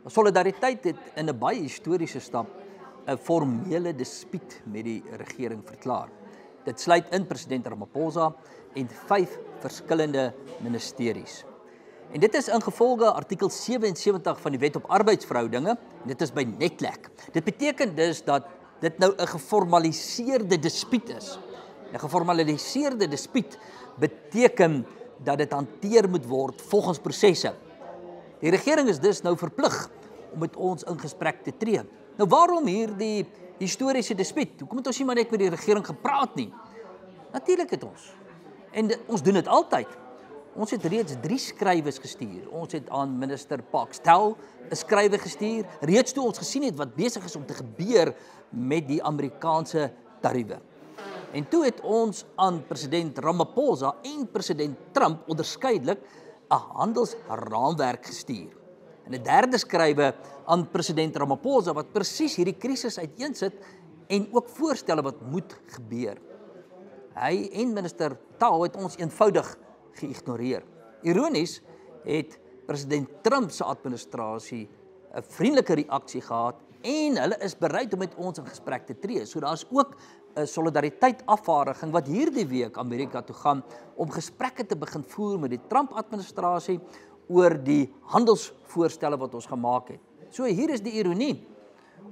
Solidariteit het in 'n baie historiese stap 'n formele dispuut met die regering verklaar. Dit sluit in president Ramaphosa en 5 verskillende ministeries. En dit is ingevolge artikel 77 van die Wet op Arbeidsverhoudinge, en dit is by Netlek. Dit beteken dus dat dit nou 'n geformaliseerde dispuut is. 'n Geformaliseerde dispuut beteken dat dit hanteer moet word volgens prosesse. Die regering is dus nou verplig om met ons in gesprek te tree. Nou waarom hierdie historiese dispuut? Hoekom het ons nie maar net met die regering gepraat nie? Natuurlik het ons. En ons doen dit altyd. Ons het reeds 3 skrywes gestuur. Ons het aan minister Paxtel 'n skrywe gestuur, reeds toe ons gesien het wat besig is om te gebeur met die Amerikaanse tariewe. En toe het ons aan president Ramaphosa en president Trump onderskeidelik 'n handelsraamwerk gestuur. En 'n derde skrywe aan president Ramaphosa wat presies hierdie krisis uiteensit en ook voorstelle wat moet gebeur. Hy en minister Tao het ons eenvoudig geïgnoreer. Ironies het president Trump se administrasie 'n vriendelike reaksie gehad en hulle is bereid om met ons in gesprek te tree. So daar is ook 'n solidariteit afvaardiging wat hierdie week Amerika toe gaan om gesprekke te begin voer met die Trump-administrasie oor die handelsvoorstelle wat ons gemaak het. So hier is die ironie.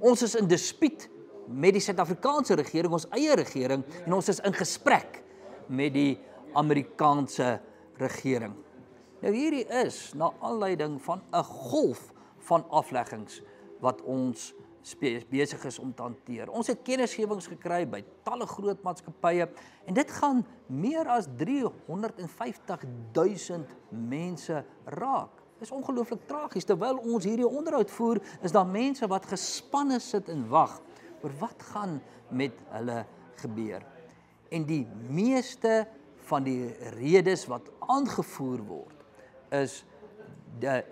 Ons is in dispuut met die Suid-Afrikaanse regering, ons eie regering, en ons is in gesprek met die Amerikaanse regering. Nou hierdie is na aanleiding van 'n golf van afleggings wat ons besig is om te hanteer. Ons het kennisgewings gekry by talle groot maatskappye en dit gaan meer as 350.000 mense raak. Dit is ongelooflik tragies. Terwyl ons hierdie onderhoud voer, is daar mense wat gespanne sit en wag oor wat gaan met hulle gebeur. En die meeste van die redes wat aangevoer word, is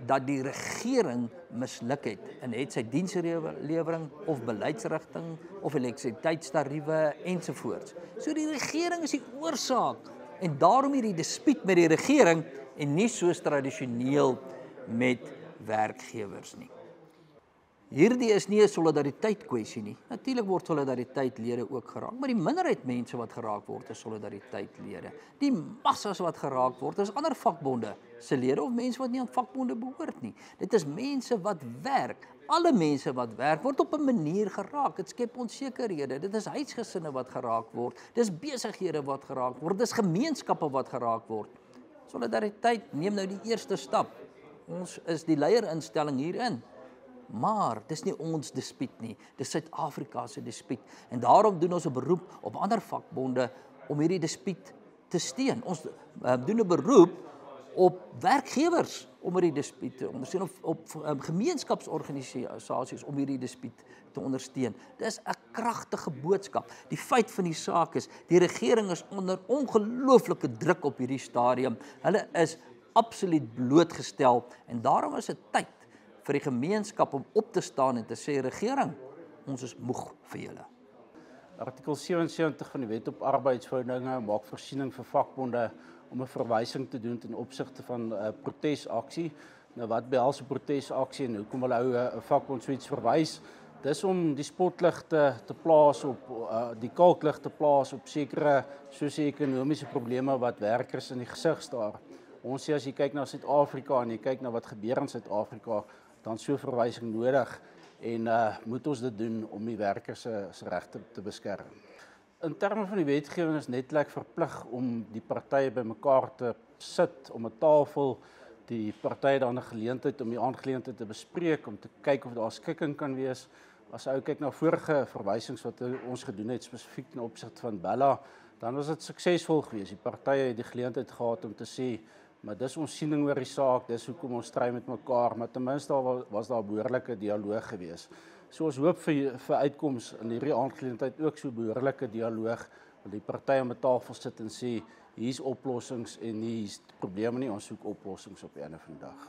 dat die regering misluk het en het sy dienslewering of beleidsrigting of elektrisiteitstariewe ensovoorts. So die regering is die oorsaak en daarom hierdie dispuut met die regering en nie soos tradisioneel met werkgewers nie. Hierdie is nie 'n solidariteit kwessie nie. Natuurlik word solidariteteitlede ook geraak, maar die minderheid mense wat geraak word is solidariteitlede. Die massas wat geraak word is ander vakbonde se lede of mense wat nie aan vakbonde behoort nie. Dit is mense wat werk. Alle mense wat werk word op 'n manier geraak. Dit skep onsekerhede. Dit is huisgesinne wat geraak word. Dis besighede wat geraak word. Dis gemeenskappe wat geraak word. Solidariteit neem nou die eerste stap. Ons is die leierinstelling hierin. Maar dis nie ons dispuut nie, dis Suid-Afrika se dispuut. En daarom doen ons 'n beroep op ander vakbonde om hierdie dispuut te steun. Ons doen 'n beroep op werkgewers om hierdie dispuut te ondersteun, op gemeenskapsorganisasies om hierdie dispuut te ondersteun. Dis 'n kragtige boodskap. Die feit van die saak is, die regering is onder ongelooflike druk op hierdie stadium. Hulle is absoluut blootgestel en daarom is dit tyd vir die gemeenskap om op te staan en te sê, regering, ons is moeg vir julle. Artikel 77 van die Wet op Arbeidsverhoudinge maak voorsiening vir vakbonde om 'n verwysing te doen ten opsigte van protesaksie. Nou wat behels 'n protesaksie en hoekom wil ou 'n vakbond so iets verwys? Dis om die spotligte te plaas op die kalklig te plaas op sekere sosio-ekonomiese probleme wat werkers in die gesig staar. Ons sê as jy kyk na Suid-Afrika en jy kyk na wat gebeur in Suid-Afrika, dan so verwysing nodig en moet ons dit doen om die werkers se regte te beskerm. In terme van die wetgewing is Netlek verplig om die partye bymekaar te sit om 'n tafel, die partye dan 'n geleentheid om die aangeleentheid te bespreek, om te kyk of daar skikking kan wees. As ou kyk na vorige verwysings wat ons gedoen het spesifiek ten opsigte van Bella, dan was dit suksesvol geweest. Die partye het die geleentheid gehad om te sê, maar dis ons siening oor die saak, dis hoekom ons stry met mekaar, maar ten minste was daar 'n behoorlike dialoog geweest. So ons hoop vir uitkoms in hierdie aangeleentheid ook so behoorlike dialoog, want die partye om 'n tafel sit en sê, hier's oplossings en hier's probleme nie, ons soek oplossings op die einde van die dag.